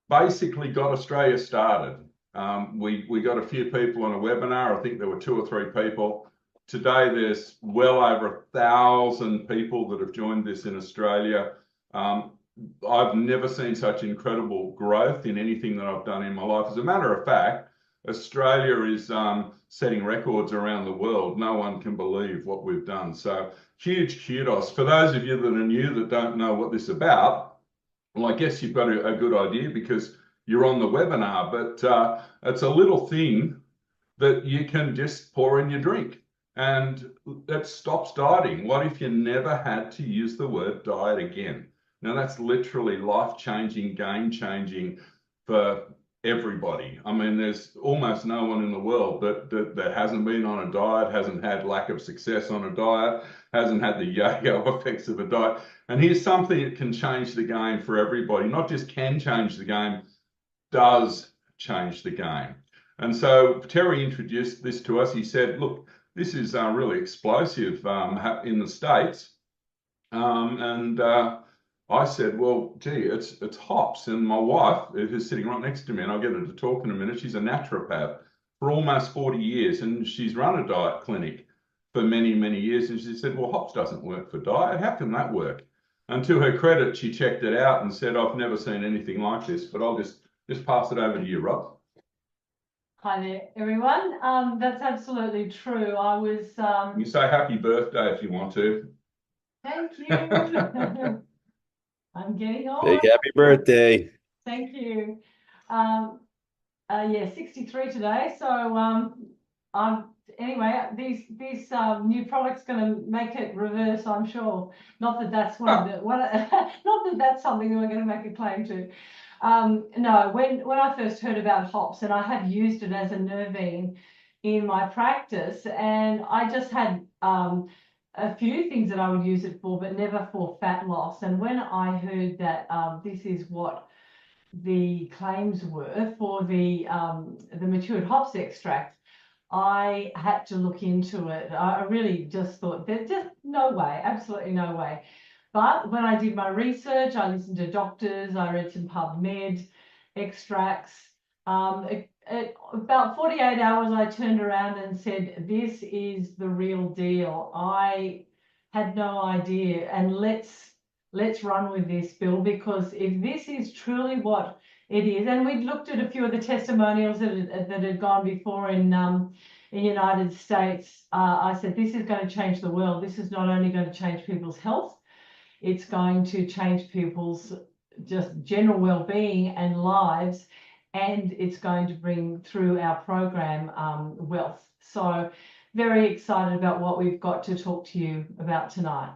basically got Australia started. We got a few people on a webinar. I think there were 2 or 3 people. Today, there's well over 1,000 people that have joined this in Australia. I've never seen such incredible growth in anything that I've done in my life. As a matter of fact, Australia is setting records around the world. No one can believe what we've done. So huge kudos. For those of you that are new that don't know what this is about, well, I guess you've got a good idea because you're on the webinar, but it's a little thing that you can just pour in your drink and that stops dieting. What if you never had to use the word diet again? Now, that's literally life-changing, game-changing for everybody. I mean, there's almost no one in the world that hasn't been on a diet, hasn't had lack of success on a diet, hasn't had the yo-yo effects of a diet. And here's something that can change the game for everybody. Not just can change the game, does change the game. And so Terry introduced this to us. He said, look, this is really explosive in the States. I said, well, gee, it's hops. And my wife, who's sitting right next to me, and I'll get her to talk in a minute, she's a naturopath for almost 40 years, and she's run a diet clinic for many, many years. And she said, well, hops doesn't work for diet. How can that work? And to her credit, she checked it out and said, I've never seen anything like this, but I'll just pass it over to you, Rob. Hi there, everyone. That's absolutely true. I was... You say happy birthday if you want to. Thank you. I'm getting old. Big happy birthday. Thank you. Yeah, 63 today. So anyway, these new products going to make it reverse, I'm sure. Not that that's not that that's something that we're going to make a claim to. No, when I first heard about hops, and I have used it as a nervine in my practice, and I just had a few things that I would use it for, but never for fat loss. And when I heard that this is what the claims were for the matured hops extract, I had to look into it. I really just thought there's just no way, absolutely no way. But when I did my research, I listened to doctors, I read some PubMed extracts. About 48 hours, I turned around and said, this is the real deal. I had no idea. And let's run with this, Bill, because if this is truly what it is, and we'd looked at a few of the testimonials that had gone before in United States, I said, this is going to change the world. This is not only going to change people's health, it's going to change people's just general well-being and lives, and it's going to bring through our program wealth. So very excited about what we've got to talk to you about tonight.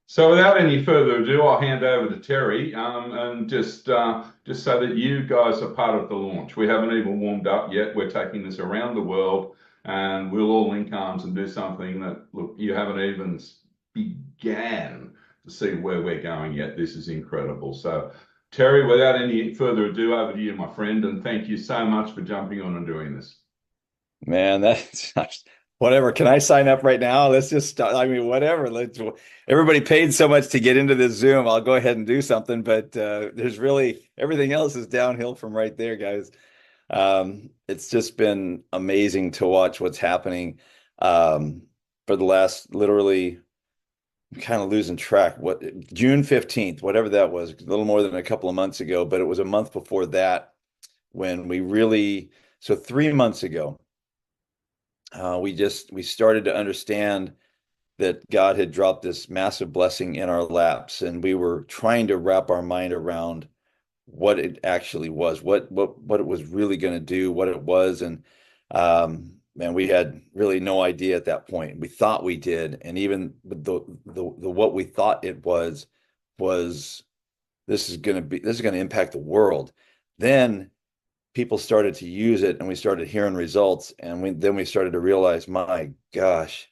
So without any further ado, I'll hand over to Terry and just so that you guys are part of the launch. We haven't even warmed up yet. We're taking this around the world, and we'll all link arms and do something that, look, you haven't even began to see where we're going yet. This is incredible. So Terry, without any further ado, over to you, my friend, and thank you so much for jumping on and doing this. Man, that's whatever. Can I sign up right now? Let's just start. I mean, whatever. Everybody paid so much to get into this Zoom. I'll go ahead and do something, but there's really everything else is downhill from right there, guys. It's just been amazing to watch what's happening for the last literally. I'm kind of losing track. June 15th, whatever that was, a little more than a couple of months ago, but it was a month before that when so 3 months ago, we started to understand that God had dropped this massive blessing in our laps, and we were trying to wrap our mind around what it actually was, what it was really going to do, what it was. And man, we had really no idea at that point. We thought we did, and even the what we thought it was this is going to impact the world. Then people started to use it, and we started hearing results, and then we started to realize, my gosh,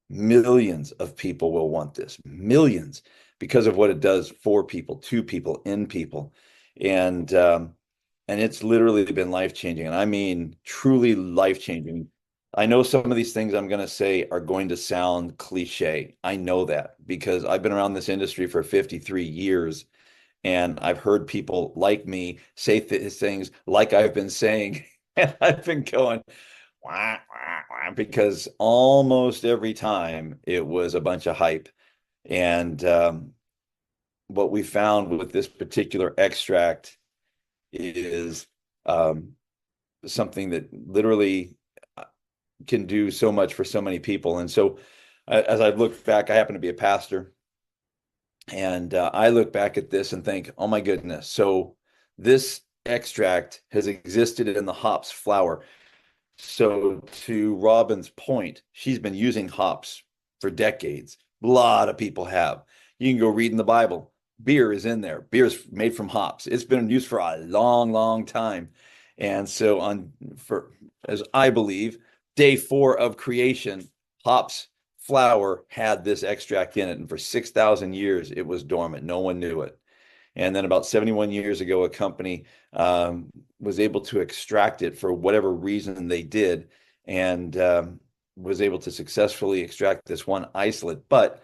millions of people will want this, millions, because of what it does for people, to people, in people, and it's literally been life-changing. And I mean, truly life-changing. I know some of these things I'm going to say are going to sound cliche. I know that because I've been around this industry for 53 years. And I've heard people like me say things like I've been saying, and I've been going, wah, wah, wah, because almost every time it was a bunch of hype. And what we found with this particular extract is something that literally can do so much for so many people. And so, as I look back, I happen to be a pastor, and I look back at this and think, oh my goodness. So this extract has existed in the hops flower. So to Robin's point, she's been using hops for decades. A lot of people have. You can go read in the Bible. Beer is in there. Beer is made from hops. It's been used for a long, long time. And so as I believe, day 4 of creation, hops flower had this extract in it. And for 6,000 years, it was dormant. No one knew it. And then about 71 years ago, a company was able to extract it for whatever reason they did, and was able to successfully extract this one isolate. But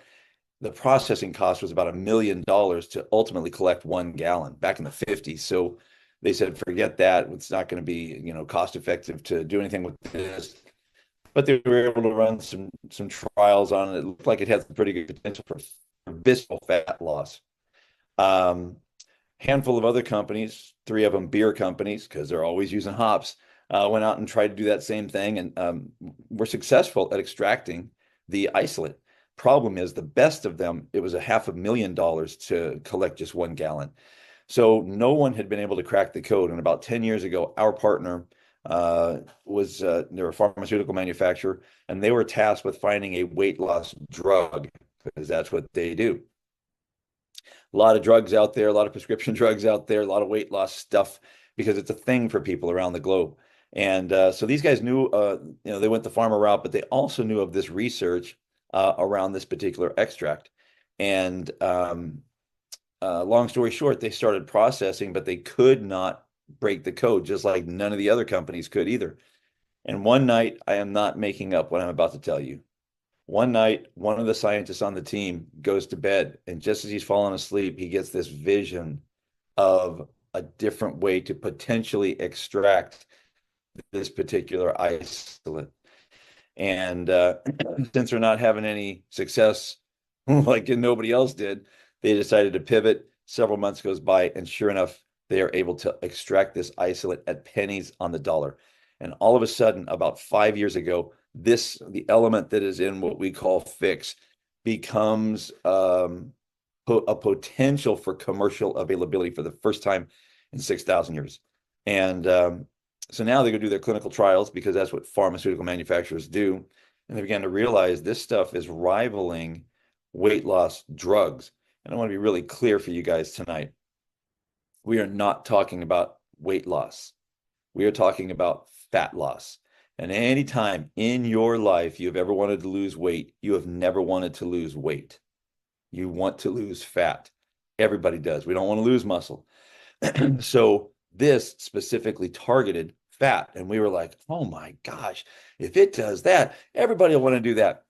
the processing cost was about $1 million to ultimately collect 1 gallon back in the 50s. So they said, forget that. It's not going to be, cost effective to do anything with this. But they were able to run some trials on it. It looked like it had some pretty good potential for visceral fat loss. Handful of other companies, 3 of them beer companies, because they're always using hops, went out and tried to do that same thing, and were successful at extracting the isolate. Problem is, the best of them, it was $500,000 to collect just 1 gallon. So no one had been able to crack the code. And about 10 years ago, our partner they're a pharmaceutical manufacturer, and they were tasked with finding a weight loss drug, because that's what they do. A lot of drugs out there, a lot of prescription drugs out there, a lot of weight loss stuff, because it's a thing for people around the globe. And so these guys knew, they went the pharma route, but they also knew of this research around this particular extract. And long story short, they started processing, but they could not break the code, just like none of the other companies could either. And one night, I am not making up what I'm about to tell you. One night, one of the scientists on the team goes to bed, and just as he's falling asleep, he gets this vision of a different way to potentially extract this particular isolate. And since they're not having any success, like nobody else did, they decided to pivot. Several months goes by, and sure enough, they are able to extract this isolate at pennies on the dollar. And all of a sudden, about 5 years ago, the element that is in what we call fix becomes a potential for commercial availability for the first time in 6,000 years. And so now they go do their clinical trials, because that's what pharmaceutical manufacturers do. And they began to realize this stuff is rivaling weight loss drugs. And I want to be really clear for you guys tonight. We are not talking about weight loss. We are talking about fat loss. And anytime in your life you have ever wanted to lose weight, you have never wanted to lose weight. You want to lose fat. Everybody does. We don't want to lose muscle. So this specifically targeted fat. And we were like, oh my gosh, if it does that, everybody will want to do that.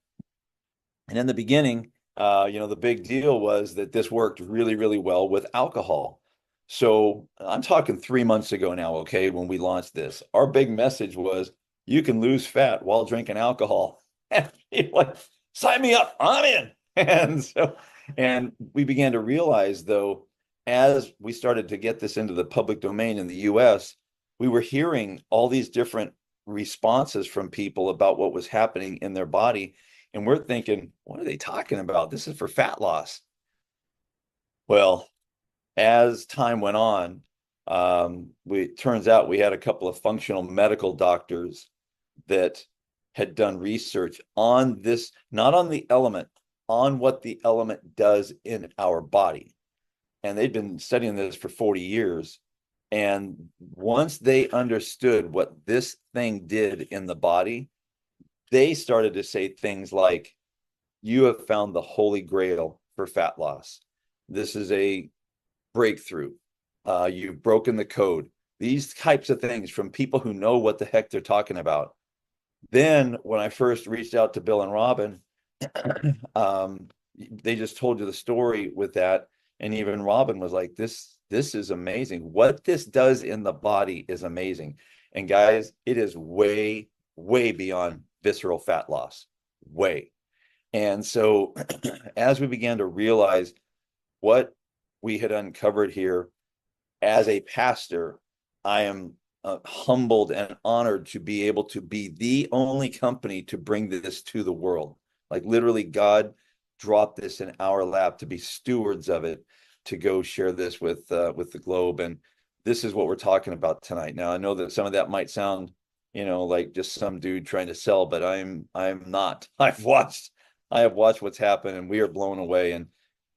And in the beginning, the big deal was that this worked really, really well with alcohol. So I'm talking 3 months ago now, okay, when we launched this. Our big message was, you can lose fat while drinking alcohol. And people like, sign me up, I'm in. And we began to realize, though, as we started to get this into the public domain in the US, we were hearing all these different responses from people about what was happening in their body. And we're thinking, what are they talking about? This is for fat loss. Well, as time went on, it turns out we had a couple of functional medical doctors that had done research on this, not on the element, on what the element does in our body. And they'd been studying this for 40 years. And once they understood what this thing did in the body, they started to say things like, you have found the holy grail for fat loss. This is a breakthrough. You've broken the code. These types of things from people who know what the heck they're talking about. Then when I first reached out to Bill and Robin, they just told you the story with that. And even Robin was like, this is amazing. What this does in the body is amazing. And guys, it is way, way beyond visceral fat loss, way. And so as we began to realize what we had uncovered here as a pastor, I am humbled and honored to be able to be the only company to bring this to the world. Like literally, God dropped this in our lap to be stewards of it, to go share this with the globe. And this is what we're talking about tonight. Now, I know that some of that might sound, like just some dude trying to sell, but I'm not. I have watched what's happened, and we are blown away.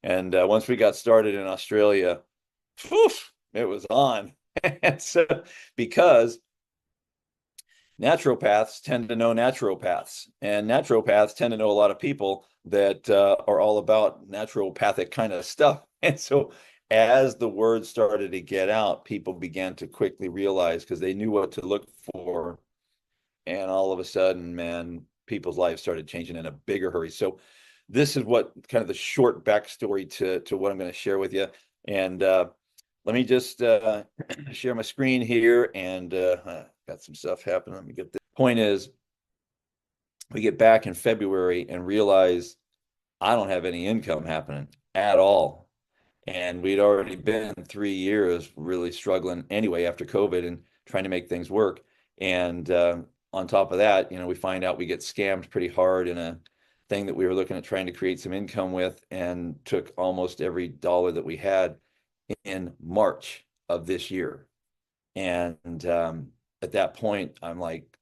And once we got started in Australia, whew, it was on. And so, because naturopaths tend to know naturopaths, and naturopaths tend to know a lot of people that are all about naturopathic kind of stuff. And so, as the word started to get out, people began to quickly realize, because they knew what to look for. And all of a sudden, man, people's lives started changing in a bigger hurry. So this is what kind of the short backstory to what I'm going to share with you. And let me just share my screen here, and got some stuff happening. Let me get the point is, we get back in February and realize I don't have any income happening at all. And we'd already been 3 years really struggling anyway after COVID and trying to make things work. And on top of that, we find out we get scammed pretty hard in a thing that we were looking at trying to create some income with, and took almost every dollar that we had in March of this year. And at that point, I'm like,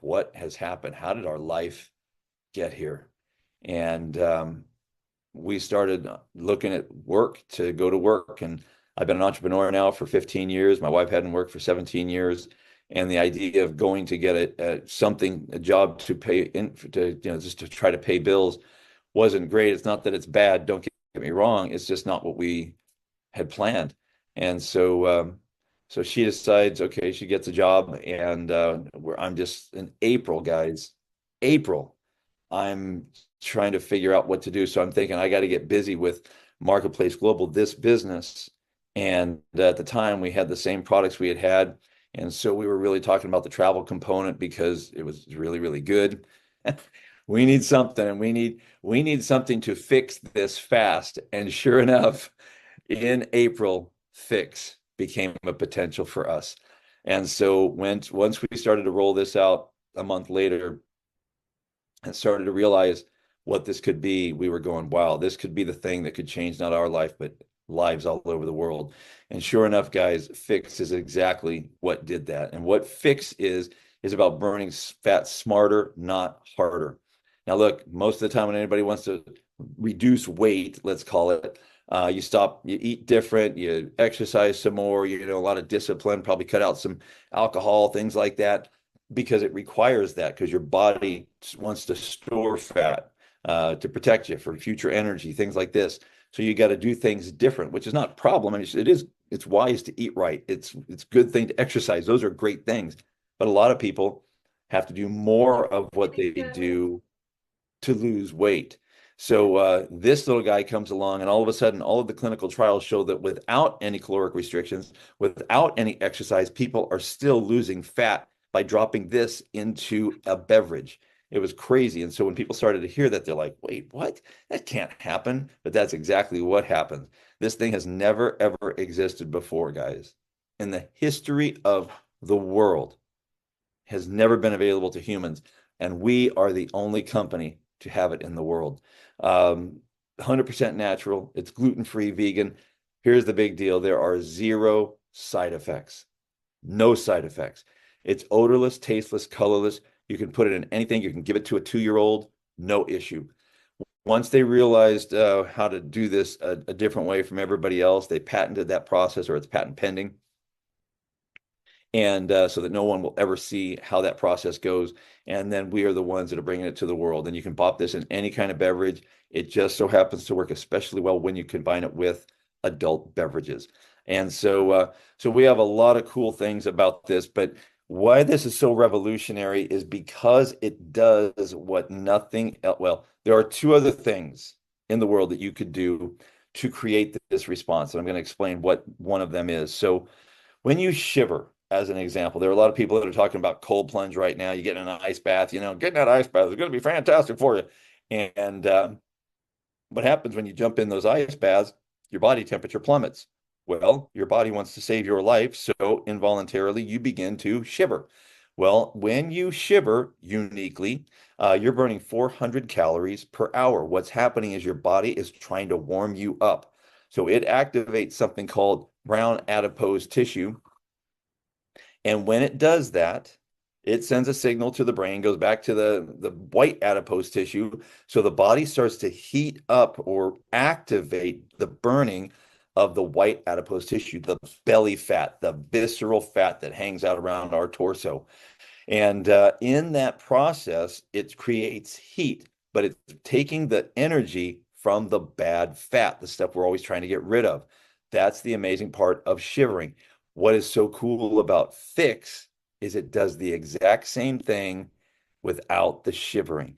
what has happened? How did our life get here? And we started looking at work, to go to work. And I've been an entrepreneur now for 15 years. My wife hadn't worked for 17 years. And the idea of going to get a job to pay in, just to try to pay bills wasn't great. It's not that it's bad, don't get me wrong. It's just not what we had planned. And so she decides, okay, she gets a job, and I'm just in April, guys. April, I'm trying to figure out what to do. So I'm thinking I got to get busy with Marketplace Global, this business. And at the time, we had the same products we had. And so we were really talking about the travel component, because it was really, really good. We need something, and we need something to fix this fast. And sure enough, in April, Fix became a potential for us. And so once we started to roll this out a month later and started to realize what this could be, we were going, wow, this could be the thing that could change not our life, but lives all over the world. And sure enough, guys, Fix is exactly what did that. And what Fix is about burning fat smarter, not harder. Now, look, most of the time when anybody wants to reduce weight, let's call it, you eat different, you exercise some more, a lot of discipline, probably cut out some alcohol, things like that, because it requires that, because your body wants to store fat to protect you for future energy, things like this. So you got to do things different, which is not a problem. I mean, it's wise to eat right. It's a good thing to exercise. Those are great things. But a lot of people have to do more of what they do to lose weight. So this little guy comes along, and all of a sudden, all of the clinical trials show that without any caloric restrictions, without any exercise, people are still losing fat by dropping this into a beverage. It was crazy. And so when people started to hear that, they're like, wait, what? That can't happen. But that's exactly what happens. This thing has never, ever existed before, guys. In the history of the world, has never been available to humans. And we are the only company to have it in the world. 100% natural. It's gluten-free, vegan. Here's the big deal. There are zero side effects. No side effects. It's odorless, tasteless, colorless. You can put it in anything. You can give it to a 2-year-old, no issue. Once they realized how to do this a different way from everybody else, they patented that process, or it's patent pending. And so that no one will ever see how that process goes. And then we are the ones that are bringing it to the world. And you can pop this in any kind of beverage. It just so happens to work especially well when you combine it with adult beverages. And so we have a lot of cool things about this, but why this is so revolutionary is because it does what nothing else. Well, there are 2 other things in the world that you could do to create this response. And I'm going to explain what one of them is. So when you shiver, as an example, there are a lot of people that are talking about cold plunge right now. You get in an ice bath, getting that ice bath is going to be fantastic for you. And what happens when you jump in those ice baths? Your body temperature plummets. Well, your body wants to save your life, so involuntarily you begin to shiver. Well, when you shiver uniquely, you're burning 400 calories per hour. What's happening is your body is trying to warm you up. So it activates something called brown adipose tissue. And when it does that, it sends a signal to the brain, goes back to the white adipose tissue. So the body starts to heat up or activate the burning of the white adipose tissue, the belly fat, the visceral fat that hangs out around our torso. And in that process, it creates heat, but it's taking the energy from the bad fat, the stuff we're always trying to get rid of. That's the amazing part of shivering. What is so cool about Fix is it does the exact same thing without the shivering.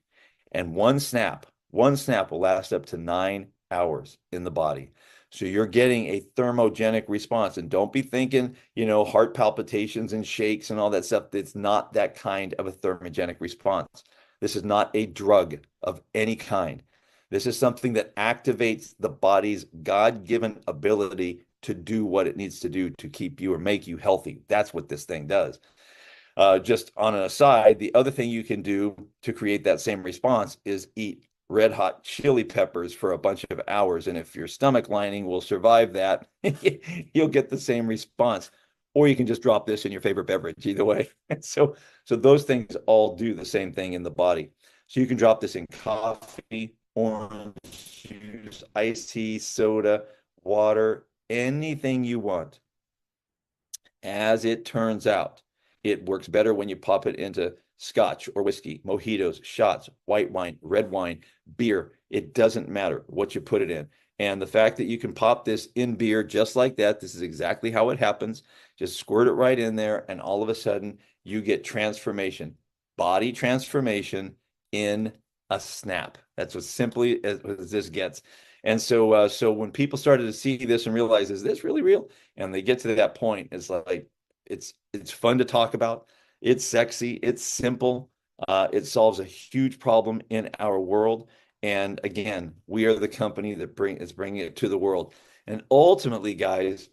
And one snap will last up to 9 hours in the body. So you're getting a thermogenic response. And don't be thinking, heart palpitations and shakes and all that stuff. It's not that kind of a thermogenic response. This is not a drug of any kind. This is something that activates the body's God-given ability to do what it needs to do to keep you or make you healthy. That's what this thing does. Just on an aside, the other thing you can do to create that same response is eat red hot chili peppers for a bunch of hours. And if your stomach lining will survive that, you'll get the same response. Or you can just drop this in your favorite beverage, either way. So those things all do the same thing in the body. So you can drop this in coffee, orange juice, iced tea, soda, water, anything you want. As it turns out, it works better when you pop it into scotch or whiskey, mojitos, shots, white wine, red wine, beer. It doesn't matter what you put it in. And the fact that you can pop this in beer just like that, this is exactly how it happens. Just squirt it right in there, and all of a sudden you get transformation, body transformation in a snap. That's as simply as this gets. And so when people started to see this and realize, is this really real? And they get to that point, it's like, it's fun to talk about. It's sexy. It's simple. It solves a huge problem in our world. And again, we are the company that is bringing it to the world. And ultimately, guys,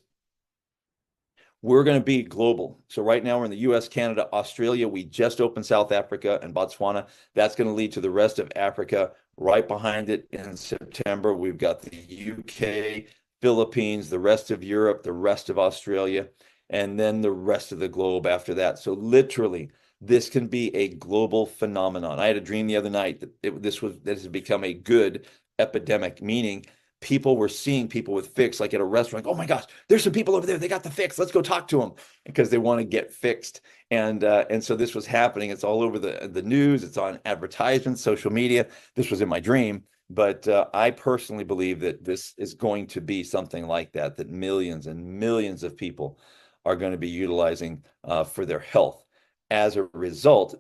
we're going to be global. So right now we're in the US, Canada, Australia. We just opened South Africa and Botswana. That's going to lead to the rest of Africa. Right behind it in September, we've got the UK, Philippines, the rest of Europe, the rest of Australia, and then the rest of the globe after that. So literally, this can be a global phenomenon. I had a dream the other night that this has become a good epidemic, meaning people were seeing people with Fix, like at a restaurant. Oh my gosh, there's some people over there. They got the Fix. Let's go talk to them, because they want to get fixed. And so this was happening. It's all over the news. It's on advertisements, social media. This was in my dream. But I personally believe that this is going to be something like that, that millions and millions of people are going to be utilizing for their health. As a result,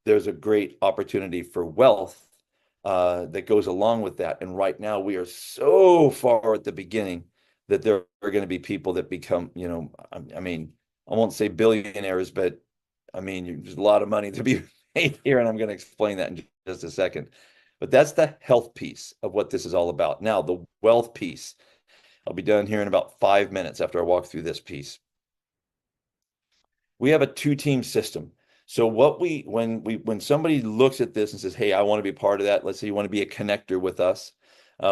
there's a great opportunity for wealth that goes along with that. And right now we are so far at the beginning that there are going to be people that become, I mean, I won't say billionaires, but I mean, there's a lot of money to be made here. And I'm going to explain that in just a second. But that's the health piece of what this is all about. Now, the wealth piece, I'll be done here in about 5 minutes after I walk through this piece. We have a two-team system. So when somebody looks at this and says, hey, I want to be part of that, let's say you want to be a connector with us,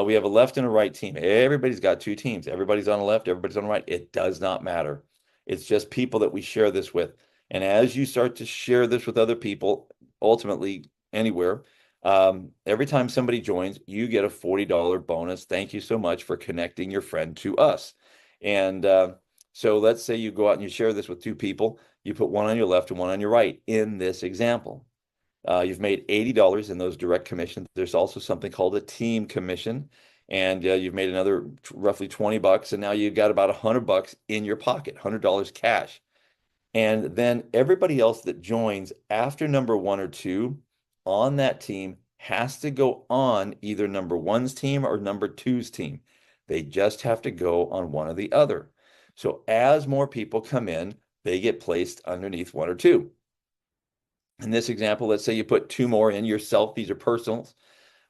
we have a left and a right team. Everybody's got two teams. Everybody's on the left, everybody's on the right. It does not matter. It's just people that we share this with. And as you start to share this with other people, ultimately anywhere, every time somebody joins, you get a $40 bonus. Thank you so much for connecting your friend to us. And so let's say you go out and you share this with two people. You put one on your left and one on your right in this example. You've made $80 in those direct commissions. There's also something called a team commission, and you've made another roughly $20, and now you've got about $100 in your pocket, $100 cash. And then everybody else that joins after number one or two on that team has to go on either number one's team or number two's team. They just have to go on one or the other. So as more people come in, they get placed underneath one or two. In this example, let's say you put two more in yourself. These are personals,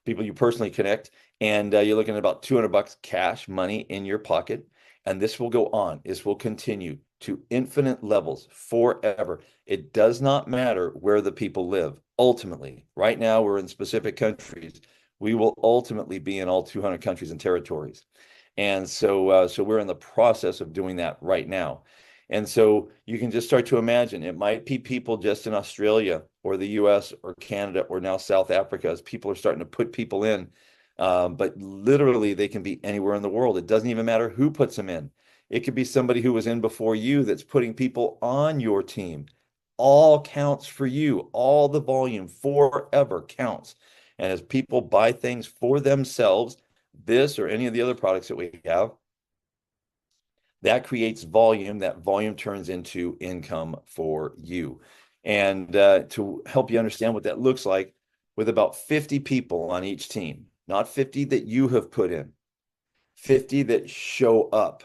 people you personally connect, and you're looking at about $200 cash money in your pocket. And this will go on. This will continue to infinite levels forever. It does not matter where the people live. Ultimately, right now we're in specific countries. We will ultimately be in all 200 countries and territories. And so we're in the process of doing that right now. And so you can just start to imagine it might be people just in Australia or the US or Canada or now South Africa as people are starting to put people in. But literally they can be anywhere in the world. It doesn't even matter who puts them in. It could be somebody who was in before you that's putting people on your team. All counts for you. All the volume forever counts. And as people buy things for themselves, this or any of the other products that we have, that creates volume. That volume turns into income for you. And to help you understand what that looks like, with about 50 people on each team, not 50 that you have put in, 50 that show up.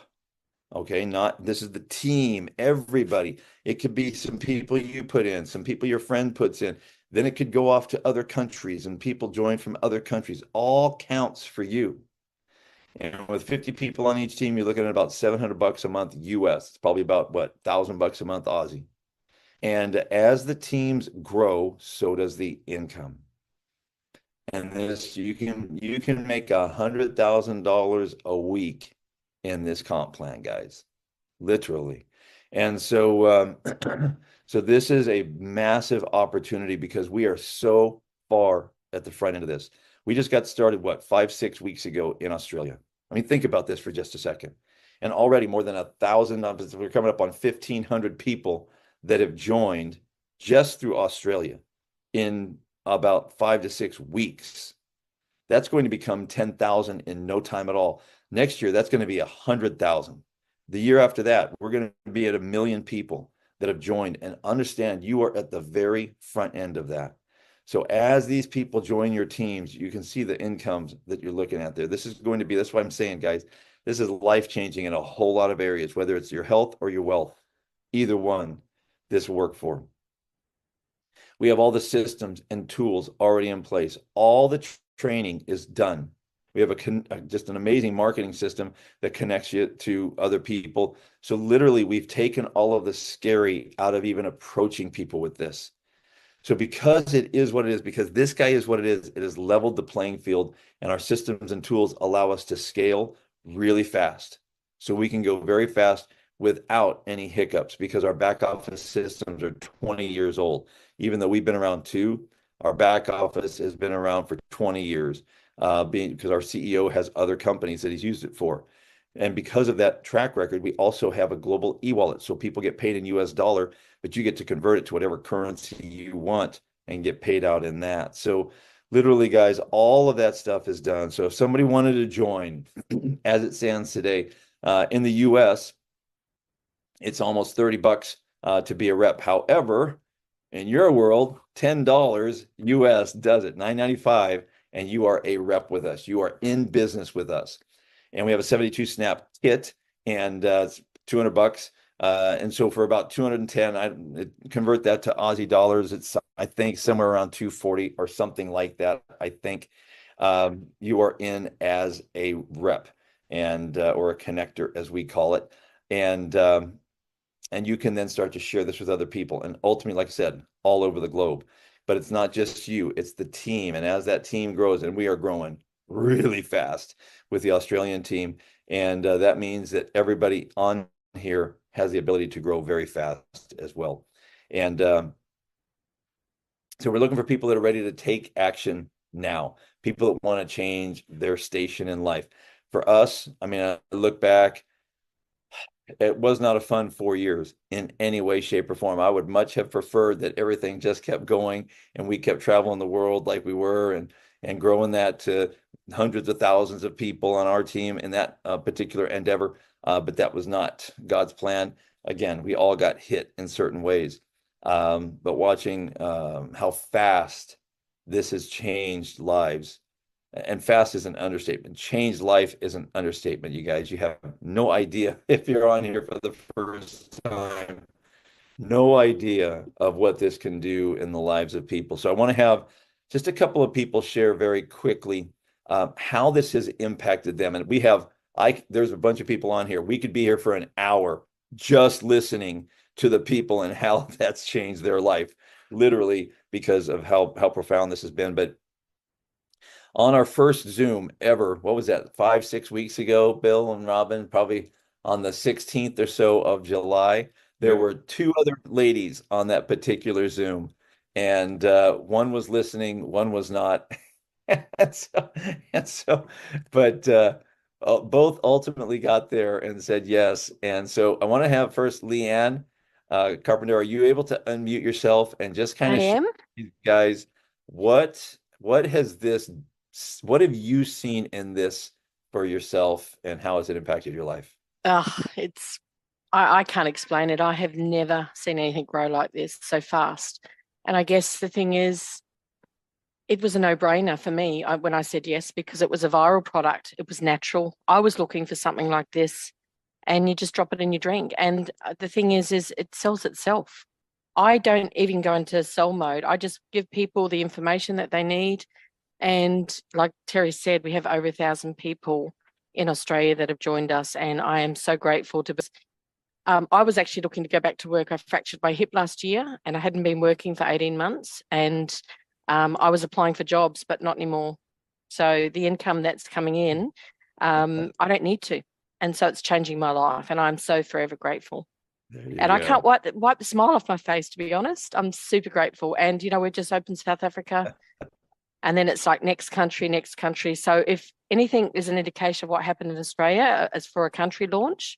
Okay, not this is the team, everybody. It could be some people you put in, some people your friend puts in. Then it could go off to other countries and people join from other countries. All counts for you. And with 50 people on each team, you're looking at about $700 a month US. It's probably about what, $1,000 a month Aussie. And as the teams grow, so does the income. And this you can make $100,000 a week in this comp plan, guys, literally. And so so this is a massive opportunity because we are so far at the front end of this. We just got started, what, 5-6 weeks ago in Australia. I mean, think about this for just a second. And already more than 1,000, we're coming up on 1,500 people that have joined just through Australia in about 5 to 6 weeks. That's going to become 10,000 in no time at all. Next year, that's going to be 100,000. The year after that, we're going to be at 1 million people that have joined. And understand, you are at the very front end of that. So as these people join your teams, you can see the incomes that you're looking at there. This is going to be, that's why I'm saying, guys, this is life-changing in a whole lot of areas, whether it's your health or your wealth. Either one, this will work for. We have all the systems and tools already in place. All the training is done. We have just an amazing marketing system that connects you to other people. So literally, we've taken all of the scary out of even approaching people with this. So because it is what it is, because this guy is what it has leveled the playing field, and our systems and tools allow us to scale really fast. So we can go very fast without any hiccups because our back office systems are 20 years old. Even though we've been around too, our back office has been around for 20 years, because our CEO has other companies that he's used it for. And because of that track record, we also have a global e-wallet. So people get paid in US dollar, but you get to convert it to whatever currency you want and get paid out in that. So literally, guys, all of that stuff is done. So if somebody wanted to join, as it stands today, in the US, it's almost $30 to be a rep. However, in your world, $10 US does it, $9.95, and you are a rep with us. You are in business with us. And we have a 72 snap kit, and it's $200. And so for about 210, I convert that to Aussie dollars. It's, I think, somewhere around 240 or something like that. I think you are in as a rep and or a connector, as we call it. And you can then start to share this with other people. And ultimately, like I said, all over the globe. But it's not just you, it's the team. And as that team grows, and we are growing really fast with the Australian team, and that means that everybody on here has the ability to grow very fast as well. And so we're looking for people that are ready to take action now, people that want to change their station in life. For us, I mean, I look back, it was not a fun 4 years in any way, shape, or form. I would much have preferred that everything just kept going and we kept traveling the world like we were, and growing that to hundreds of thousands of people on our team in that particular endeavor. But that was not God's plan. Again, we all got hit in certain ways. But watching how fast this has changed lives And fast is an understatement. Changed life is an understatement, you guys. You have no idea if you're on here for the first time, no idea of what this can do in the lives of people. So I want to have just a couple of people share very quickly how this has impacted them. And there's a bunch of people on here. We could be here for an hour just listening to the people and how that's changed their life, literally, because of how profound this has been. But on our first Zoom ever, what was that, 5-6 weeks ago, Bill and Robin, probably on the 16th or so of July, there were two other ladies on that particular Zoom, and one was listening, one was not. But both ultimately got there and said yes. And so I want to have first Leanne Carpenter. Are you able to unmute yourself and just kind of share with you guys what have you seen in this for yourself, and how has it impacted your life? I can't explain it. I have never seen anything grow like this so fast. And I guess the thing is, it was a no-brainer for me when I said yes, because it was a viral product. It was natural. I was looking for something like this, and you just drop it in your drink. And the thing is it sells itself. I don't even go into sell mode. I just give people the information that they need. And like Terry said, we have over 1,000 people in Australia that have joined us, and I am so grateful to. I was actually looking to go back to work. I fractured my hip last year, and I hadn't been working for 18 months, and I was applying for jobs, but not anymore. So the income that's coming in, I don't need to, and so it's changing my life, and I'm so forever grateful. And I can't wipe the smile off my face, to be honest. I'm super grateful. And we've just opened South Africa. And then it's like next country. So if anything is an indication of what happened in Australia as for a country launch,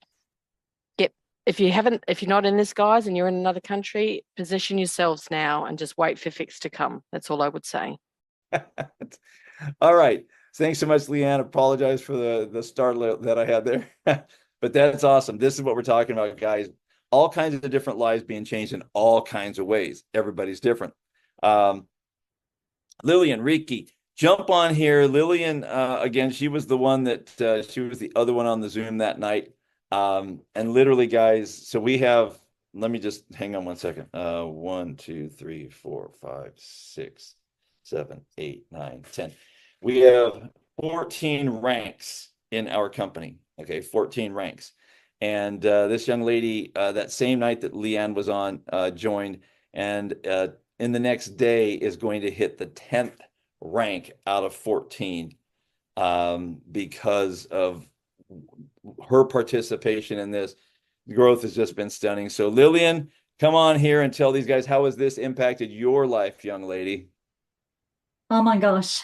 if you're not in this, guys, and you're in another country, position yourselves now and just wait for fix to come. That's all I would say. All right. Thanks so much, Leanne. Apologize for the start that I had there. But that's awesome. This is what we're talking about, guys. All kinds of different lives being changed in all kinds of ways. Everybody's different. Lillian, Riki, jump on here. Lillian, again, she was the one that she was the other one on the Zoom that night. And literally, guys, so we have, let me just hang on 1 second. 1, 2, 3, 4, 5, 6, 7, 8, 9, 10. We have 14 ranks in our company. Okay, 14 ranks. And this young lady, that same night that Leanne was on, joined, and in the next day is going to hit the 10th rank out of 14 because of her participation in this. The growth has just been stunning. So Lillian, come on here and tell these guys, how has this impacted your life, young lady? Oh my gosh.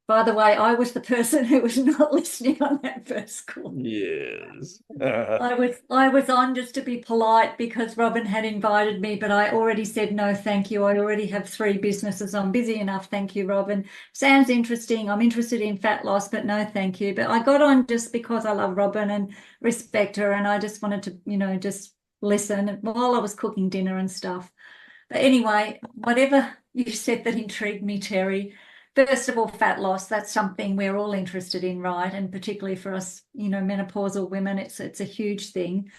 By the way, I was the person who was not listening on that first call. Yes. I was on just to be polite because Robin had invited me, but I already said no, thank you. I already have 3 businesses. I'm busy enough. Thank you, Robin. Sounds interesting. I'm interested in fat loss, but no, thank you. But I got on just because I love Robin and respect her, and I just wanted to, just listen while I was cooking dinner and stuff. But anyway, whatever you said that intrigued me, Terry. First of all, fat loss, that's something we're all interested in, right? And particularly for us, menopausal women, it's a huge thing.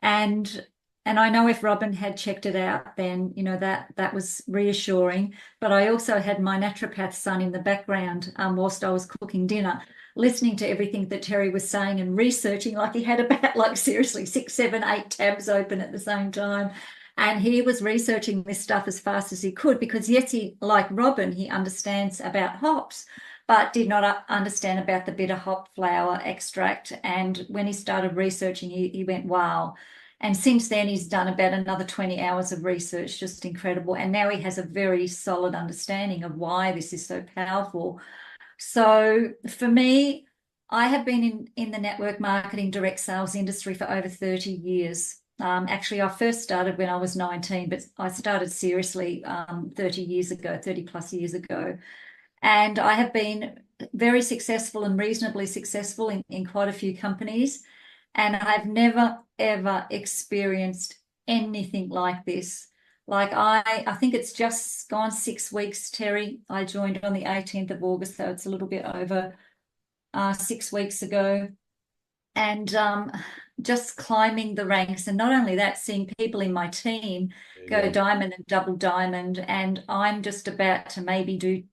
And I know if Robin had checked it out, then, that was reassuring. But I also had my naturopath son in the background whilst I was cooking dinner, listening to everything that Terry was saying and researching, like he had about seriously 6, 7, 8 tabs open at the same time. And he was researching this stuff as fast as he could because, yes, he, like Robin, he understands about hops, but did not understand about the bitter hop flower extract. And when he started researching, he went, wow. And since then, he's done about another 20 hours of research, just incredible. And now he has a very solid understanding of why this is so powerful. So for me, I have been in the network marketing direct sales industry for over 30 years. Actually, I first started when I was 19, but I started seriously 30 plus years ago. And I have been very successful and reasonably successful in quite a few companies. And I've never, ever experienced anything like this. Like I think it's just gone 6 weeks, Terry. I joined on the 18th of August, so it's a little bit over 6 weeks ago. And just climbing the ranks. And not only that, seeing people in my team go diamond and double diamond. And I'm just about to maybe do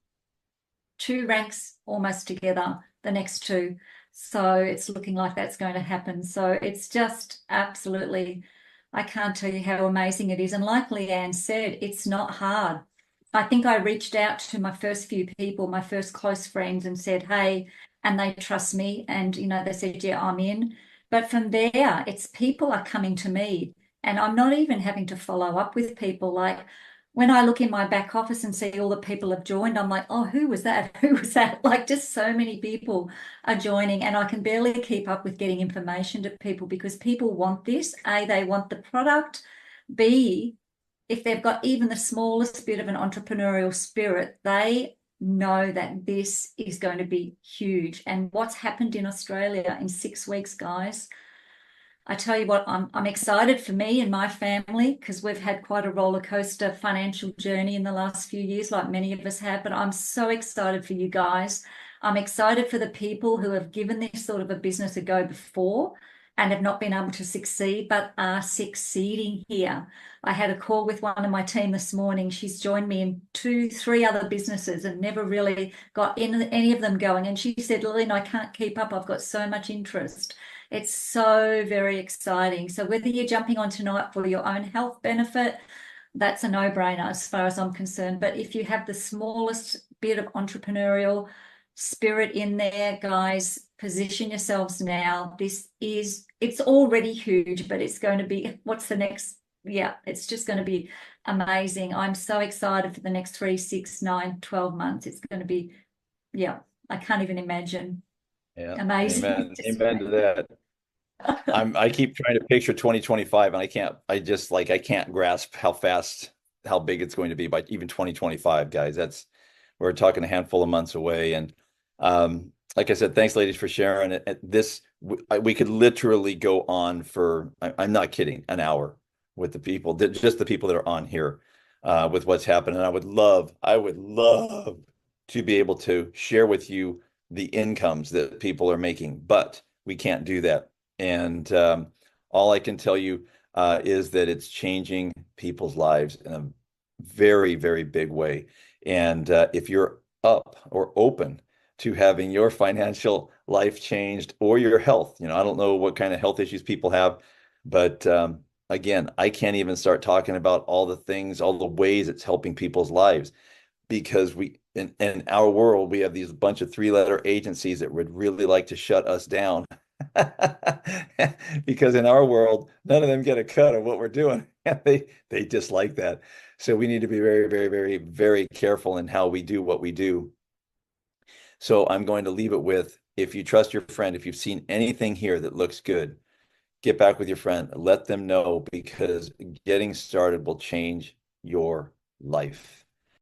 2 ranks almost together, the next 2. So it's looking like that's going to happen. So it's just absolutely, I can't tell you how amazing it is. And like Leanne said, it's not hard. I think I reached out to my first few people, my first close friends, and said, hey, and they trust me. And, you know, they said, yeah, I'm in. But from there, it's people are coming to me, and I'm not even having to follow up with people. Like when I look in my back office and see all the people have joined, I'm like, oh, who was that? Who was that? Like just so many people are joining, and I can barely keep up with getting information to people because people want this. A, they want the product. B, if they've got even the smallest bit of an entrepreneurial spirit, they know that this is going to be huge. And what's happened in Australia in 6 weeks, guys, I tell you what, I'm excited for me and my family because we've had quite a roller coaster financial journey in the last few years, like many of us have. But I'm so excited for you guys. I'm excited for the people who have given this sort of a business a go before and have not been able to succeed, but are succeeding here. I had a call with one of my team this morning. She's joined me in 2, 3 other businesses and never really got in any of them going. And she said, Lillian, I can't keep up. I've got so much interest. It's so very exciting. So whether you're jumping on tonight for your own health benefit, that's a no-brainer as far as I'm concerned. But if you have the smallest bit of entrepreneurial spirit in there, guys, position yourselves now. It's already huge, but it's going to be, what's the next? Yeah, it's just going to be amazing. I'm so excited for the next 3, 6, 9, 12 months. It's going to be, yeah, I can't even imagine. Yeah. Amazing. Amen. Amen to that. I keep trying to picture 2025 and I can't grasp how big it's going to be by even 2025, guys. We're talking a handful of months away. And like I said, thanks ladies for sharing it. We could literally go on for, I'm not kidding, an hour with the people, just the people that are on here with what's happening. I would love to be able to share with you the incomes that people are making, but we can't do that. And all I can tell you is that it's changing people's lives in a very, very big way. And if you're up or open to having your financial life changed or your health, I don't know what kind of health issues people have, but again, I can't even start talking about all the things, all the ways it's helping people's lives, because in our world, we have these bunch of 3-letter agencies that would really like to shut us down. Because in our world, none of them get a cut of what we're doing. They dislike that. So we need to be very, very, very, very careful in how we do what we do. So I'm going to leave it with, if you trust your friend, if you've seen anything here that looks good, get back with your friend, let them know, because getting started will change your life.